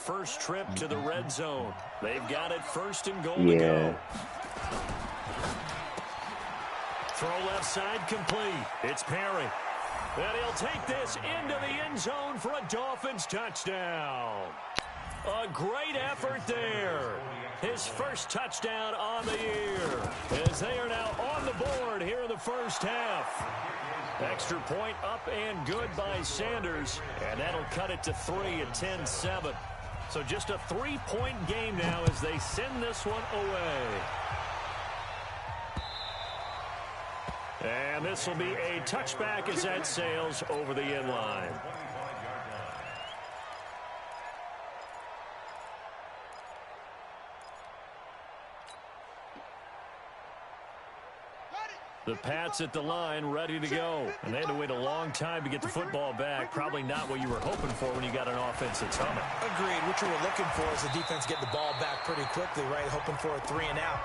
first trip to the red zone. They've got it first and goal to go. Throw left side complete. It's Perry. And he'll take this into the end zone for a Dolphins touchdown. A great effort there. His first touchdown on the year, as they are now on the board here in the first half. Extra point up and good by Sanders, and that'll cut it to 3 at 10-7. So just a 3-point game now as they send this one away. And this will be a touchback as that sails over the end line. The Pats at the line, ready to go. And they had to wait a long time to get the football back. Probably not what you were hoping for when you got an offense that's humming. Agreed. What you were looking for is the defense get the ball back pretty quickly, right? Hoping for a 3 and out.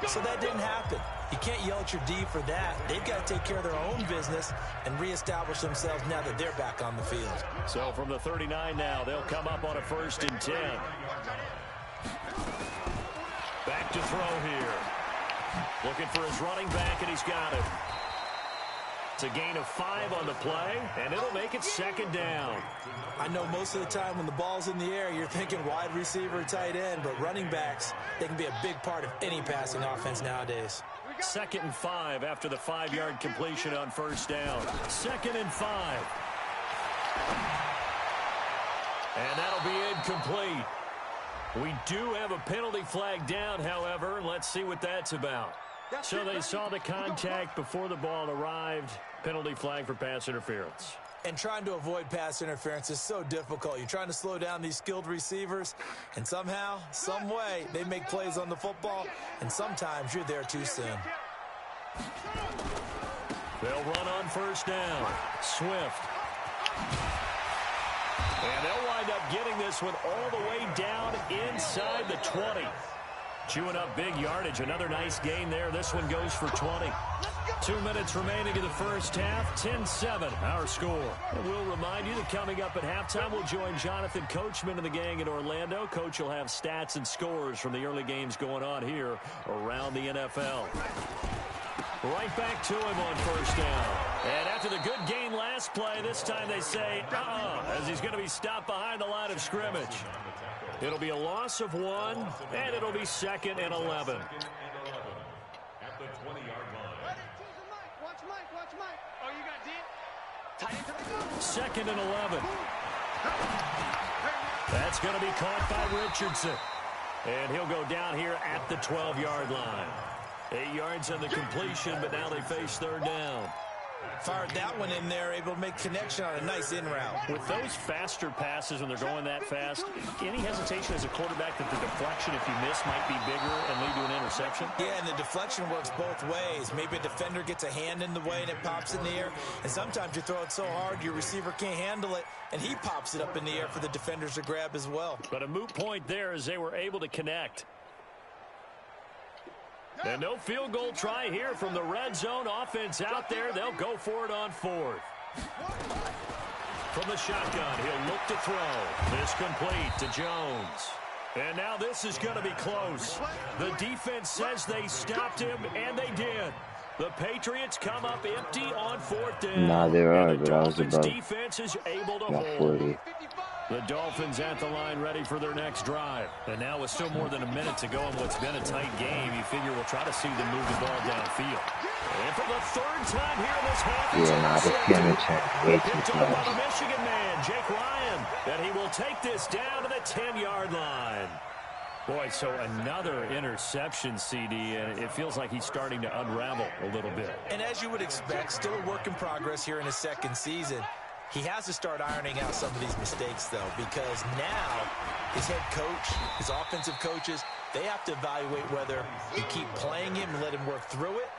So that didn't happen. You can't yell at your D for that. They've got to take care of their own business and reestablish themselves now that they're back on the field. So from the 39 now, they'll come up on a 1st and 10. Back to throw here. Looking for his running back, and he's got it. It's a gain of 5 on the play, and it'll make it 2nd down. I know most of the time when the ball's in the air, you're thinking wide receiver, tight end, but running backs, they can be a big part of any passing offense nowadays. 2nd and 5 after the 5-yard completion on 1st down. 2nd and 5. And that'll be incomplete. We do have a penalty flag down, however. Let's see what that's about. So they saw the contact before the ball arrived. Penalty flag for pass interference. And trying to avoid pass interference is so difficult. You're trying to slow down these skilled receivers, and somehow, some way, they make plays on the football, and sometimes you're there too soon. They'll run on 1st down. Swift. And they'll wind up getting this one all the way down inside the 20. Chewing up big yardage. Another nice gain there. This one goes for 20. 2 minutes remaining in the first half. 10-7, our score. And we'll remind you that coming up at halftime, we'll join Jonathan Coachman and the gang in Orlando. Coach will have stats and scores from the early games going on here around the NFL. Right back to him on 1st down. And after the good gain last play, this time they say, as he's going to be stopped behind the line of scrimmage. It'll be a loss of 1, and it'll be 2nd and 11. At the 20-yard line. Watch Mike. Oh, you got D? Tight end. 2nd and 11. That's going to be caught by Richardson. And he'll go down here at the 12-yard line. 8 yards on the completion, but now they face 3rd down. Fired that one in there, able to make connection on a nice in route. With those faster passes when they're going that fast, any hesitation as a quarterback that the deflection, if you miss, might be bigger and lead to an interception? Yeah, and the deflection works both ways. Maybe a defender gets a hand in the way and it pops in the air. And sometimes you throw it so hard your receiver can't handle it, and he pops it up in the air for the defenders to grab as well. But a moot point there as they were able to connect. And no field goal try here from the red zone. Offense out there. They'll go for it on 4th. From the shotgun, he'll look to throw. This complete to Jones. And now this is going to be close. The defense says they stopped him, and they did. The Patriots come up empty on 4th down. Nah, they are, and the but I was Dolphins about defense is able to about hold. 40. The Dolphins at the line ready for their next drive. And now with still more than a minute to go in what's been a tight game, you figure we'll try to see them move the ball downfield. And for the 3rd time here in this half, Yeah, nah, this scrimmage way too picked off by close. the Michigan man, Jake Ryan. And he will take this down to the 10-yard line. Boy, so another interception, CD, and it feels like he's starting to unravel a little bit. And as you would expect, still a work in progress here in his 2nd season. He has to start ironing out some of these mistakes, though, because now his head coach, his offensive coaches, they have to evaluate whether you keep playing him and let him work through it,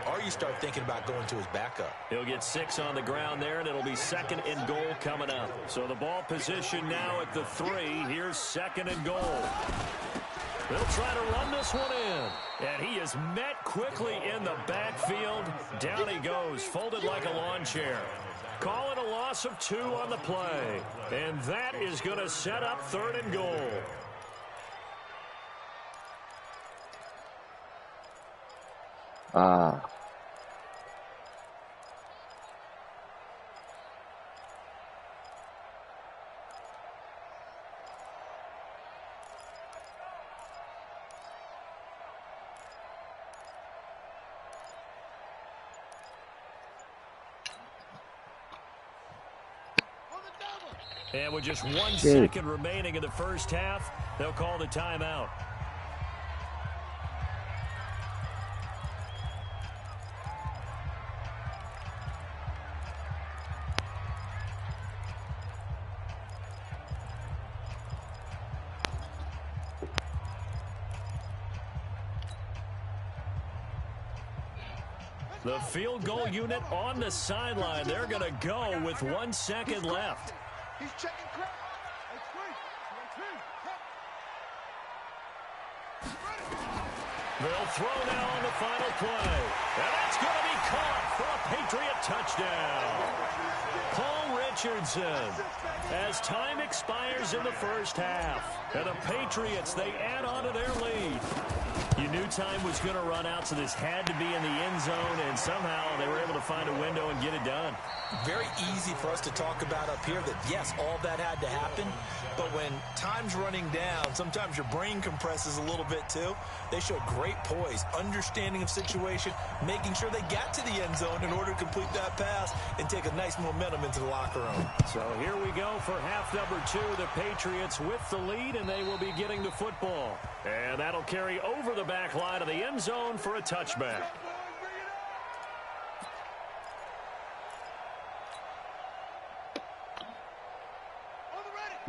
or you start thinking about going to his backup. He'll get 6 on the ground there, and it'll be 2nd and goal coming up. So the ball position now at the 3. Here's 2nd and goal. They'll try to run this one in. And he is met quickly in the backfield. Down he goes, folded like a lawn chair. Call it a loss of 2 on the play. And that is going to set up 3rd and goal. And with just 1 second remaining in the first half, they'll call the timeout. The field goal unit on the sideline. They're going to go with 1 second left. He's checking crap. They'll throw now on the final play. And that's going to be caught for a Patriot touchdown. Paul Richardson, as time expires in the first half. And the Patriots, they add on to their lead. You knew time was going to run out, so this had to be in the end zone, and somehow they were able to find a window and get it done. Very easy for us to talk about up here that, yes, all that had to happen, but when time's running down, sometimes your brain compresses a little bit too. They show great poise, understanding of situation, making sure they got to the end zone in order to complete that pass and take a nice momentum into the locker room. So here we go for half number 2. The Patriots with the lead, and they will be getting the football. And that'll carry over the back line of the end zone for a touchback.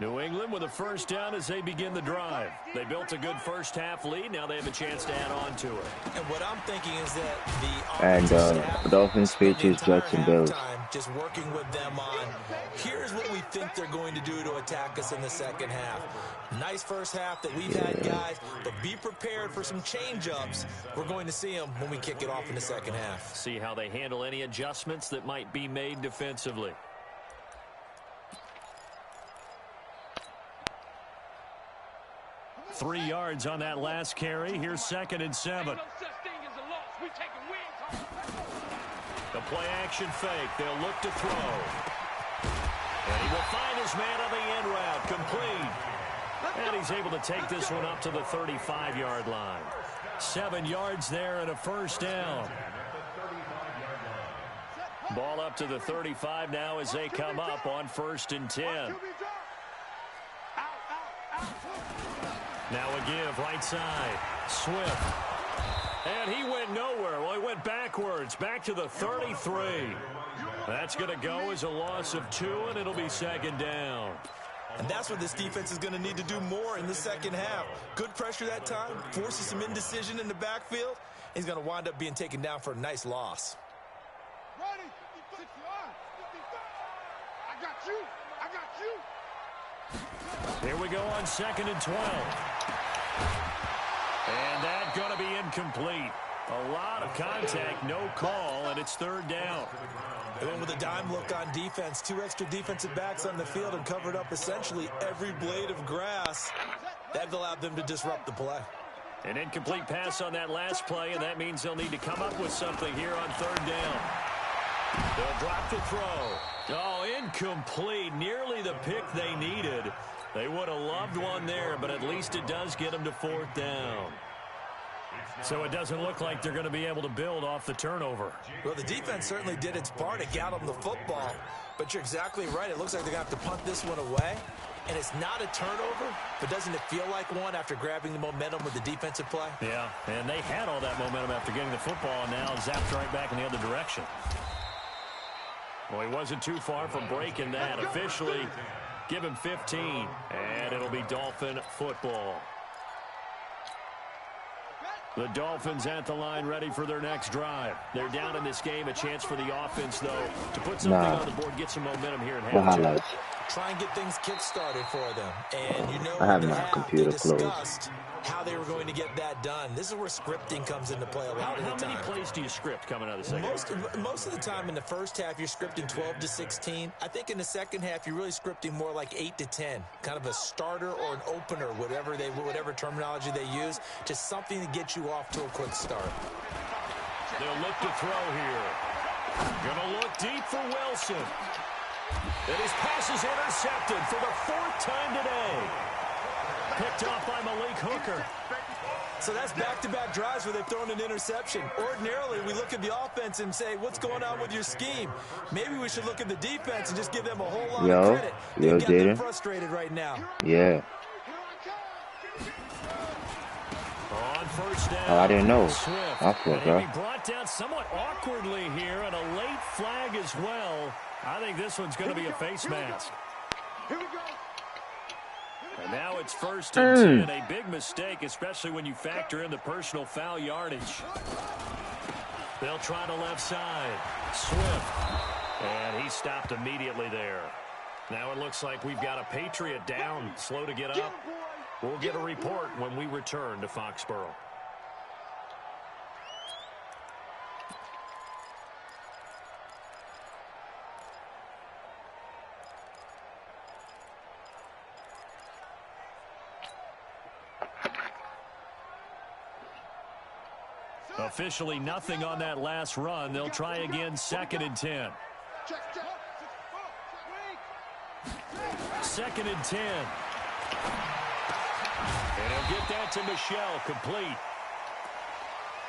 New England with a first down as they begin the drive. They built a good first half lead. Now they have a chance to add on to it. And what I'm thinking is that the Dolphins, Patriots, Jets, and Bills. Just working with them on, here's what we think they're going to do to attack us in the second half. Nice first half that we've had, guys, but be prepared for some change-ups. We're going to see them when we kick it off in the second half. See how they handle any adjustments that might be made defensively. Three yards on that last carry. Here's 2nd and 7. The play action fake. They'll look to throw. And he will find his man on the end route. Complete. And he's able to take this one up to the 35-yard line. 7 yards there and a first down. Ball up to the 35 now as they come up on 1st and 10. Now a give, right side. Swift. And he went nowhere. Well, he went backwards, back to the 33. That's going to go as a loss of 2, and it'll be 2nd down. And that's what this defense is going to need to do more in the second half. Good pressure that time, forces some indecision in the backfield. He's going to wind up being taken down for a nice loss. Ready, 56 yards, 55. I got you. I got you. Here we go on 2nd and 12. And that's going to be incomplete. A lot of contact, no call, and it's 3rd down. And then with a dime look on defense, 2 extra defensive backs on the field and covered up essentially every blade of grass. That allowed them to disrupt the play. An incomplete pass on that last play, and that means they'll need to come up with something here on 3rd down. They'll drop the throw. Oh, incomplete. Nearly the pick they needed. They would have loved one there, but at least it does get them to 4th down. So it doesn't look like they're going to be able to build off the turnover. Well, the defense certainly did its part. It got them the football. But you're exactly right. It looks like they're going to have to punt this one away. And it's not a turnover, but doesn't it feel like one after grabbing the momentum with the defensive play? Yeah, and they had all that momentum after getting the football, and now zapped right back in the other direction. Well, he wasn't too far from breaking that. Officially, give him 15, and it'll be Dolphin football. The Dolphins at the line ready for their next drive. They're down in this game. A chance for the offense, though, to put something on the board, get some momentum here in halftime. Try and get things kick-started for them. And you know I have my computer closed. how they were going to get that done. This is where scripting comes into play a lot of the time. How many plays do you script coming out of the second? Most of the time in the first half, you're scripting 12 to 16. I think in the second half, you're really scripting more like 8 to 10, kind of a starter or an opener, whatever terminology they use, just something to get you off to a quick start. They'll look to throw here. Gonna look deep for Wilson. And his pass is intercepted for the 4th time today. Picked off by Malik Hooker. So that's back-to-back drives where they've thrown an interception. Ordinarily, we look at the offense and say, what's going on with your scheme? Maybe we should look at the defense and just give them a whole lot of credit. They've got them frustrated right now. Yeah. On first down. Oh, I didn't know. Swift. I forgot. He brought down somewhat awkwardly here, and a late flag as well. I think this one's going to be a face mask. Here we go. And now it's 1st and 10. A big mistake, especially when you factor in the personal foul yardage. They'll try the left side. Swift. And he stopped immediately there. Now it looks like we've got a Patriot down, slow to get up. We'll get a report when we return to Foxborough. Officially nothing on that last run. They'll try again, 2nd and 10. 2nd and 10. And he'll get that to Michelle, complete.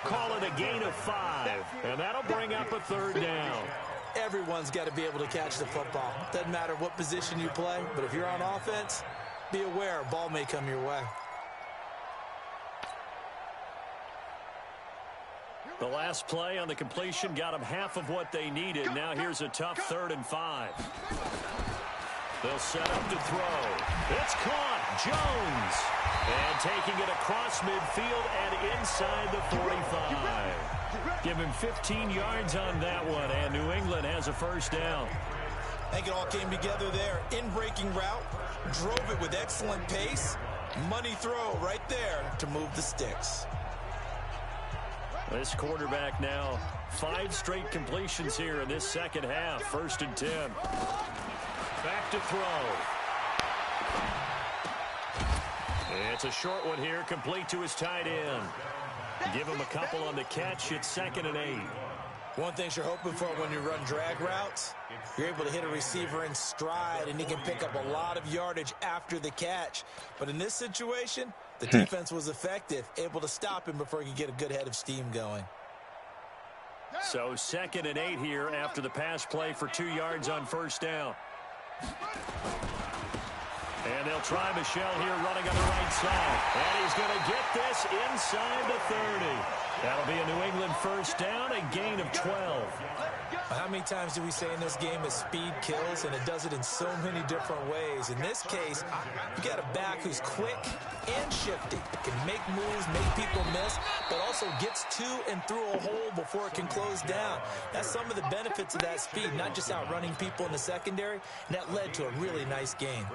Call it a gain of 5. And that'll bring up a 3rd down. Everyone's got to be able to catch the football. Doesn't matter what position you play, but if you're on offense, be aware a ball may come your way. The last play on the completion got them half of what they needed. Now here's a tough 3rd and 5. They'll set up to throw. It's caught. Jones. And taking it across midfield and inside the 45. Give him 15 yards on that one, and New England has a 1st down. I think it all came together there. In-breaking route. Drove it with excellent pace. Money throw right there to move the sticks. This quarterback now, 5 straight completions here in this second half. 1st and 10. Back to throw. It's a short one here, complete to his tight end. Give him a couple on the catch. It's 2nd and 8. One thing you're hoping for when you run drag routes, you're able to hit a receiver in stride, and he can pick up a lot of yardage after the catch. But in this situation, the defense was effective, able to stop him before he could get a good head of steam going. So 2nd and 8 here after the pass play for 2 yards on 1st down. And they'll try Michelle here running on the right side. And he's going to get this inside the 30. That'll be a New England 1st down, a gain of 12. How many times do we say in this game is speed kills, and it does it in so many different ways. In this case, you got a back who's quick and shifty, can make moves, make people miss, but also gets to and through a hole before it can close down. That's some of the benefits of that speed, not just outrunning people in the secondary, and that led to a really nice game.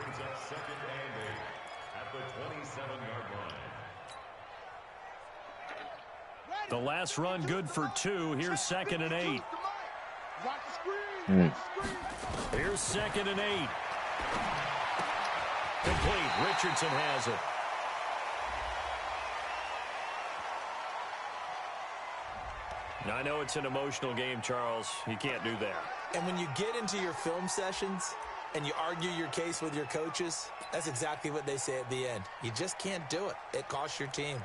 The last run good for 2. Here's 2nd and 8. Here's 2nd and 8. Complete. Richardson has it. I know it's an emotional game, Charles. You can't do that. And when you get into your film sessions and you argue your case with your coaches, that's exactly what they say at the end. You just can't do it. It costs your team.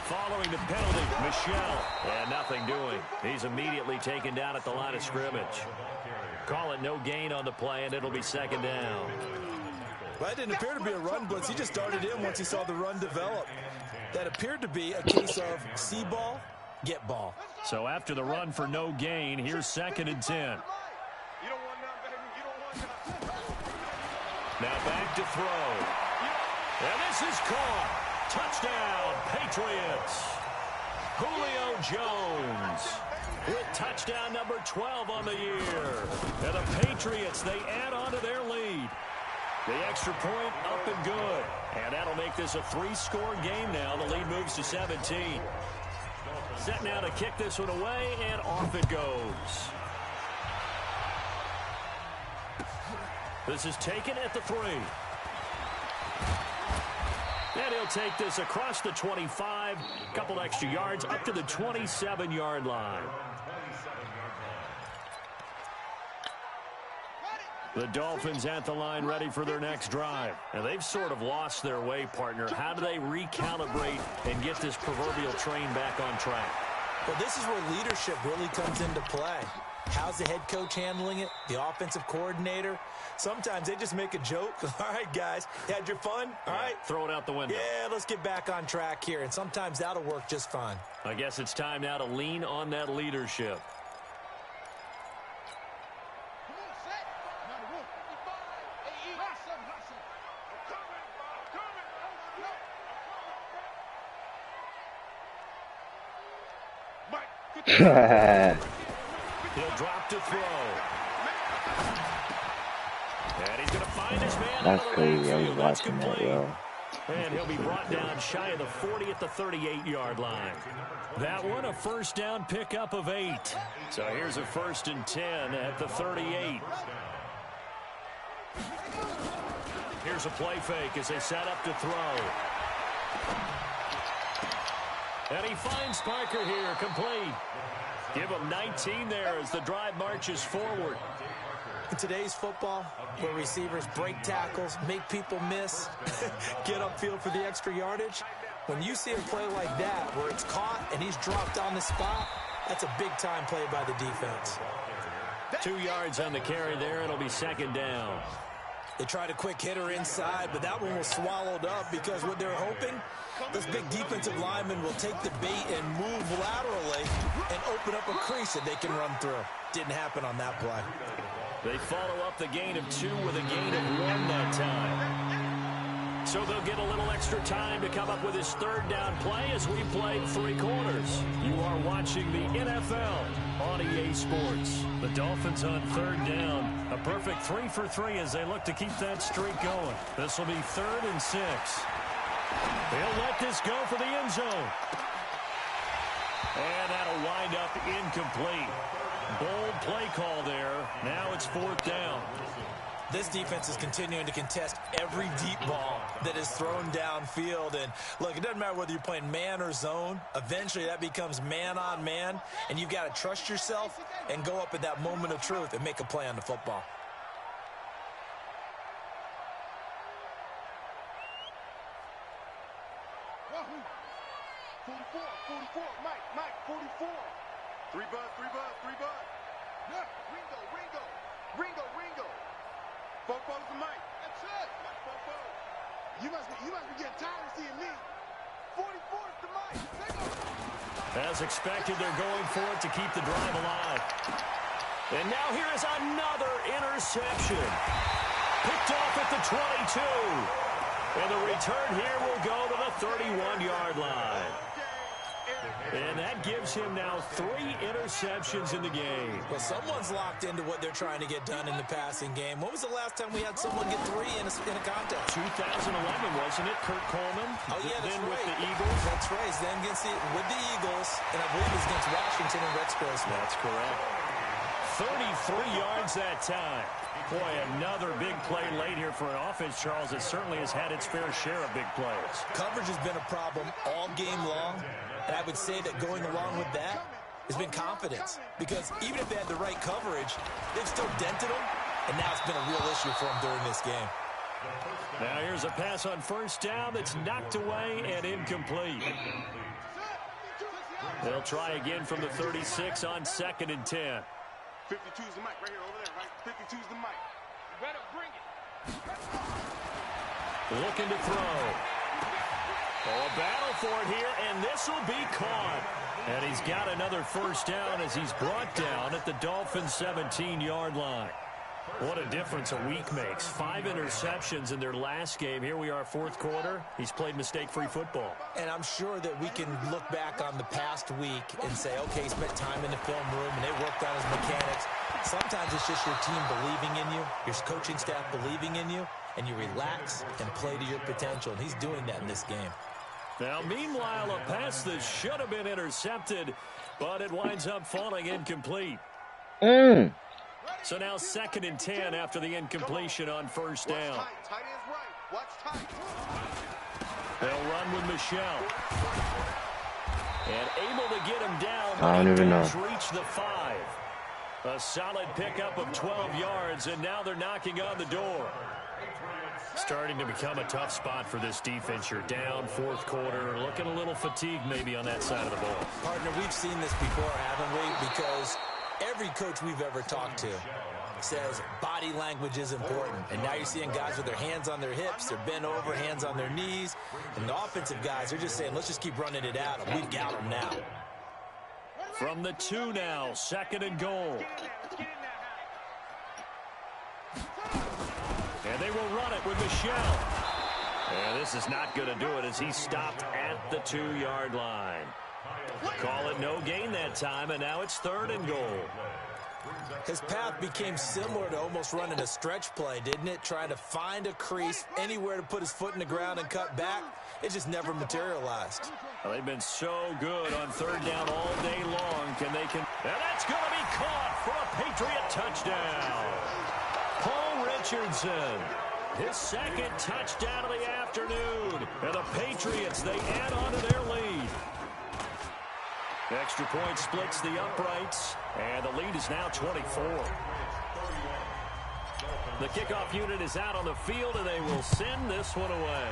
Following the penalty, Michelle. And nothing doing. He's immediately taken down at the line of scrimmage. Call it no gain on the play, and it'll be 2nd down. Well, that didn't appear to be a run blitz. He just darted in once he saw the run develop. That appeared to be a case of see ball, get ball. So after the run for no gain, here's 2nd and 10. Now back to throw. And this is caught. Touchdown, Patriots. Julio Jones with touchdown number 12 on the year. And the Patriots, they add on to their lead. The extra point up and good. And that'll make this a 3-score game now. The lead moves to 17. Set now to kick this one away, and off it goes. This is taken at the 3. And he'll take this across the 25. A couple extra yards up to the 27-yard line. The Dolphins at the line ready for their next drive. And they've sort of lost their way, partner. How do they recalibrate and get this proverbial train back on track? Well, this is where leadership really comes into play. How's the head coach handling it? The offensive coordinator? Sometimes they just make a joke. All right, guys, you had your fun? All right. Throw it out the window. Yeah, let's get back on track here. And sometimes that'll work just fine. I guess it's time now to lean on that leadership. He'll drop to throw. And he's going to find his man. That's crazy. I was watching that, yo. And he'll be brought down shy of the 40 at the 38-yard line. That one, a first down pickup of 8. So here's a 1st and 10 at the 38. Here's a play fake as they set up to throw. And he finds Parker here, complete. Give him 19 there as the drive marches forward. In today's football, where receivers break tackles, make people miss, get upfield for the extra yardage, when you see a play like that where it's caught and he's dropped on the spot, that's a big-time play by the defense. 2 yards on the carry there. It'll be 2nd down. They tried a quick hitter inside, but that one was swallowed up because what they're hoping, this big defensive lineman will take the bait and move laterally and open up a crease that they can run through. Didn't happen on that play. They follow up the gain of 2 with a gain of 1 that time. So they'll get a little extra time to come up with his 3rd down play as we played 3 quarters. You are watching the NFL on EA Sports. The Dolphins on 3rd down. A perfect 3 for 3 as they look to keep that streak going. This will be 3rd and 6. They'll let this go for the end zone. And that'll wind up incomplete. Bold play call there. Now it's 4th down. This defense is continuing to contest every deep ball that is thrown downfield. And, look, it doesn't matter whether you're playing man or zone. Eventually, that becomes man-on-man, and you've got to trust yourself and go up at that moment of truth and make a play on the football. Mike, 44. 3 buzz. Yeah, Ringo. Fofo's the Mike. That's it. Mike Fofo. You must be getting tired of seeing me. 44 is the Mike. As expected, they're going for it to keep the drive alive. And now here is another interception. Picked off at the 22. And the return here will go to the 31-yard line. And that gives him now 3 interceptions in the game. Well, someone's locked into what they're trying to get done in the passing game. When was the last time we had someone get 3 in a contest? 2011, wasn't it? Kurt Coleman. Oh, yeah, that's then right. With the Eagles. That's right. Then with the Eagles, and I believe it was against Washington and Rex Grossman. That's correct. 33 yards that time. Boy, another big play late here for an offense, Charles, that certainly has had its fair share of big plays. Coverage has been a problem all game long. And I would say that going along with that has been confidence. Because even if they had the right coverage, they've still dented them. And now it's been a real issue for them during this game. Now here's a pass on 1st down that's knocked away and incomplete. They'll try again from the 36 on 2nd and 10. 52's the Mike right here over there, right? 52's the Mike. Better bring it. Looking to throw. Oh, a battle for it here, and this will be caught. And he's got another 1st down as he's brought down at the Dolphins' 17-yard line. What a difference a week makes. 5 interceptions in their last game. Here we are, fourth quarter. He's played mistake-free football. And I'm sure that we can look back on the past week and say, okay, he spent time in the film room and they worked on his mechanics. Sometimes it's just your team believing in you, your coaching staff believing in you, and you relax and play to your potential. And he's doing that in this game. Now, meanwhile, a pass that should have been intercepted, but it winds up falling incomplete. So now 2nd and 10 after the incompletion on first down. They'll run with Michelle. And able to get him down. I don't even know. Reach the 5. A solid pickup of 12 yards, and now they're knocking on the door. Starting to become a tough spot for this defense. You're down, fourth quarter, looking a little fatigued maybe on that side of the ball. Partner, we've seen this before, haven't we? Because every coach we've ever talked to says body language is important. And now you're seeing guys with their hands on their hips, they're bent over, hands on their knees. And the offensive guys are just saying, let's just keep running it out, and we've got them now. From the 2 now, 2nd and goal. And they will run it with Michelle. And this is not going to do it as he stopped at the 2-yard line. Call it no gain that time, and now it's 3rd and goal. His path became similar to almost running a stretch play, didn't it? Trying to find a crease, anywhere to put his foot in the ground and cut back. It just never materialized. Well, they've been so good on 3rd down all day long. And that's going to be caught for a Patriot touchdown. Paul Richardson, his 2nd touchdown of the afternoon. And the Patriots, they add on to their lead. Extra point splits the uprights, and the lead is now 24. The kickoff unit is out on the field, and they will send this one away.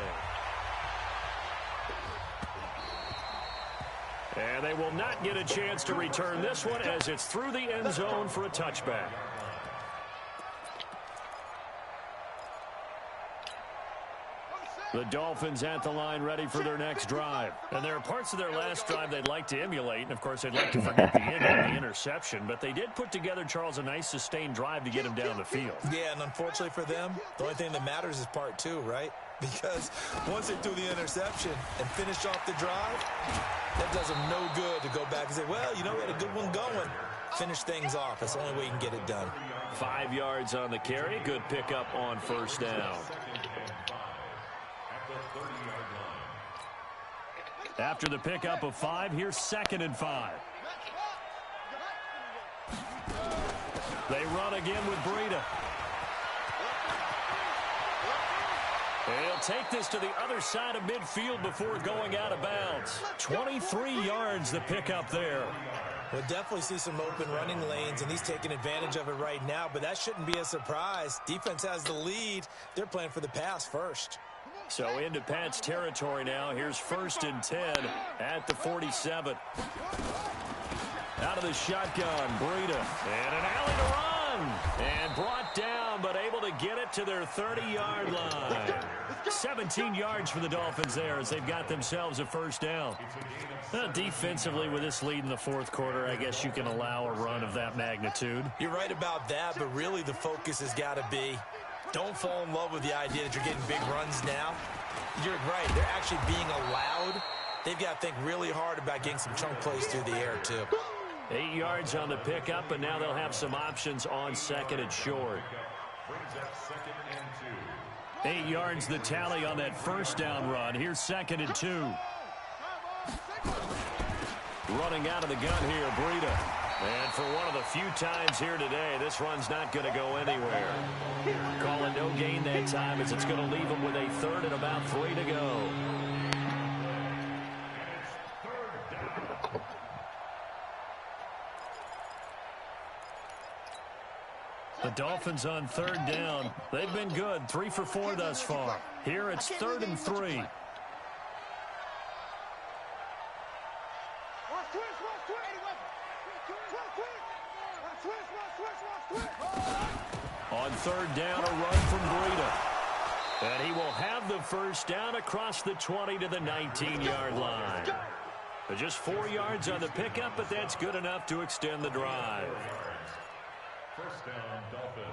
And they will not get a chance to return this one as it's through the end zone for a touchback. The Dolphins at the line ready for their next drive. And there are parts of their last drive they'd like to emulate. And, of course, they'd like to forget the end of the interception. But they did put together, Charles, a nice sustained drive to get him down the field. Yeah, and unfortunately for them, the only thing that matters is part 2, right? Because once they do the interception and finish off the drive, that does them no good to go back and say, well, you know, we had a good one going. Finish things off. That's the only way you can get it done. 5 yards on the carry. Good pickup on first down. After the pickup of 5, here's 2nd and 5. They run again with Breida. He'll take this to the other side of midfield before going out of bounds. 23 yards the pickup there. We'll definitely see some open running lanes, and he's taking advantage of it right now, but that shouldn't be a surprise. Defense has the lead. They're playing for the pass first. So into Pat's territory now. Here's 1st and 10 at the 47. Out of the shotgun, Breida. And an alley to run. And brought down, but able to get it to their 30-yard line. 17 yards for the Dolphins there as they've got themselves a first down. Defensively, with this lead in the fourth quarter, I guess you can allow a run of that magnitude. You're right about that, but really the focus has got to be, don't fall in love with the idea that you're getting big runs now. You're right. They're actually being allowed. They've got to think really hard about getting some chunk plays through the air, too. 8 yards on the pickup, and now they'll have some options on 2nd and short. 8 yards the tally on that first down run. Here's 2nd and 2. Running out of the gun here, Breida. And for one of the few times here today, this run's not going to go anywhere. Call it no gain that time as it's going to leave them with a 3rd and about 3 to go. The Dolphins on 3rd down. They've been good, 3 for 4 thus far. Here it's 3rd and 3. On 3rd down, a run from Breida. And he will have the first down across the 20 to the 19-yard line. Just 4 yards on the pickup, but that's good enough to extend the drive. First down, Dolphins.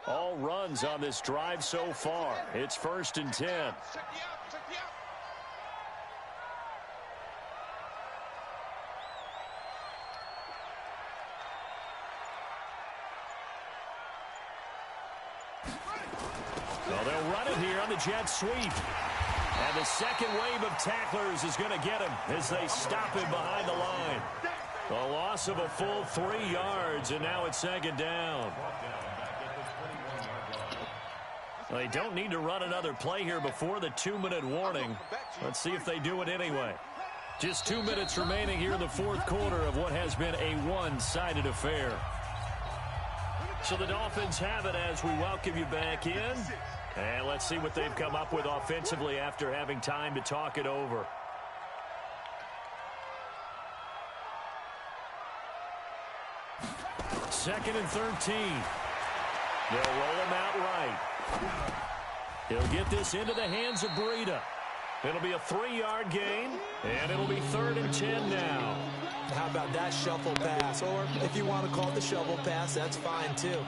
all runs on this drive so far. It's 1st and 10. Well, they'll run it here on the jet sweep. And the second wave of tacklers is going to get him as they stop him behind the line. A loss of a full 3 yards, and now it's 2nd down. They don't need to run another play here before the 2-minute warning. Let's see if they do it anyway. Just 2 minutes remaining here in the 4th quarter of what has been a one-sided affair. So the Dolphins have it as we welcome you back in. And let's see what they've come up with offensively after having time to talk it over. Second and 13. They'll roll him out right. He'll get this into the hands of Breida. It'll be a 3-yard gain, and it'll be 3rd and 10 now. How about that shuffle pass? Or if you want to call it the shovel pass, that's fine too.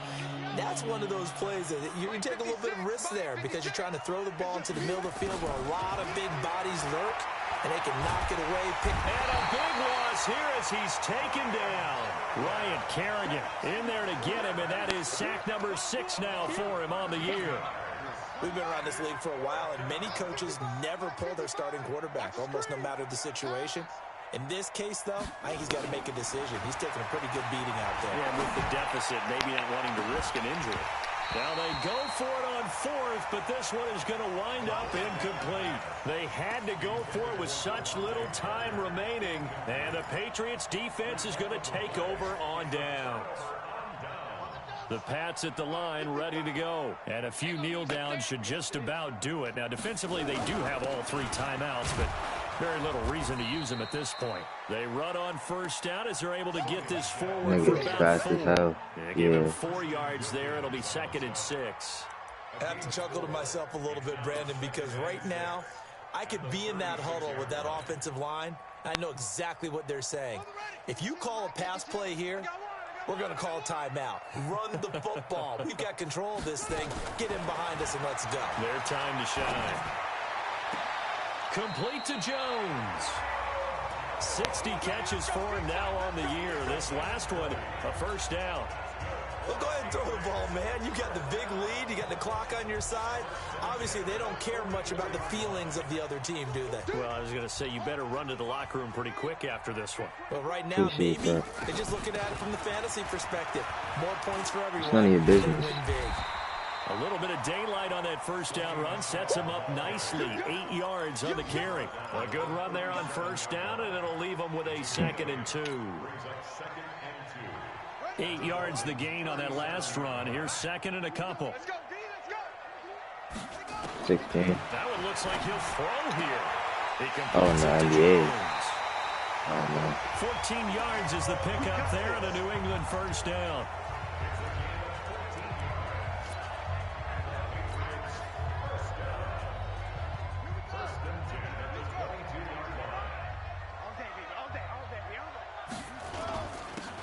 That's one of those plays that you take a little bit of risk there because you're trying to throw the ball into the middle of the field where a lot of big bodies lurk, and they can knock it away. And a big loss here as he's taken down. Ryan Kerrigan in there to get him, and that is sack number 6 now for him on the year. We've been around this league for a while, and many coaches never pull their starting quarterback, almost no matter the situation. In this case, though, I think he's got to make a decision. He's taking a pretty good beating out there. Yeah, with the deficit, maybe not wanting to risk an injury. Now they go for it on 4th, but this one is going to wind up incomplete. They had to go for it with such little time remaining, and the Patriots defense is going to take over on downs. The Pats at the line ready to go. And a few kneel downs should just about do it. Now defensively they do have all 3 timeouts, but very little reason to use them at this point. They run on 1st down as they're able to get this forward for about 4. Give him 4 yards there. It'll be 2nd and 6. I have to chuckle to myself a little bit, Brandon, because right now I could be in that huddle with that offensive line. I know exactly what they're saying. If you call a pass play here, we're going to call a timeout. Run the football. We've got control of this thing. Get in behind us and let's go. Their time to shine. Complete to Jones. 60 catches for him now on the year. This last one, a 1st down. Well, go ahead and throw the ball, man. You got the big lead. You got the clock on your side. Obviously, they don't care much about the feelings of the other team, do they? Well, I was going to say, you better run to the locker room pretty quick after this one. Well, right now, maybe they're just looking at it from the fantasy perspective. More points for everyone. It's none of your business. Win big. A little bit of daylight on that 1st down run sets him up nicely. 8 yards on the carry. A good run there on 1st down, and it'll leave him with a 2nd and 2. 8 yards the gain on that last run. Here's 2nd and a couple. 16. That one looks like he'll throw here. Oh, 98. Oh, no. 14 yards is the pickup there on a New England 1st down.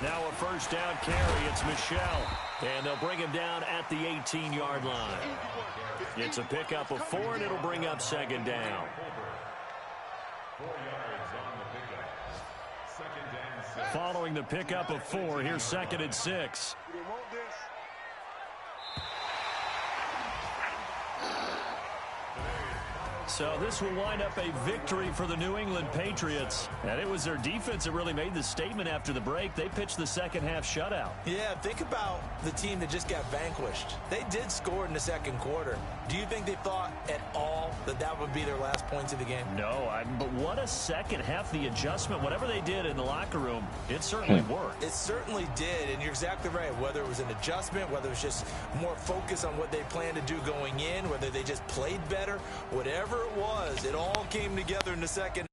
Now a 1st down carry. It's Michelle. And they'll bring him down at the 18-yard line. It's a pickup of 4, and it'll bring up 2nd down. Following the pickup of 4, here's 2nd and 6. So this will wind up a victory for the New England Patriots. And it was their defense that really made the statement after the break. They pitched the second-half shutout. Yeah, think about the team that just got vanquished. They did score in the 2nd quarter. Do you think they thought at all that that would be their last points of the game? No, but what a second half. The adjustment, whatever they did in the locker room, it certainly worked. It certainly did, and you're exactly right. Whether it was an adjustment, whether it was just more focus on what they planned to do going in, whether they just played better, whatever it was, it all came together in the second.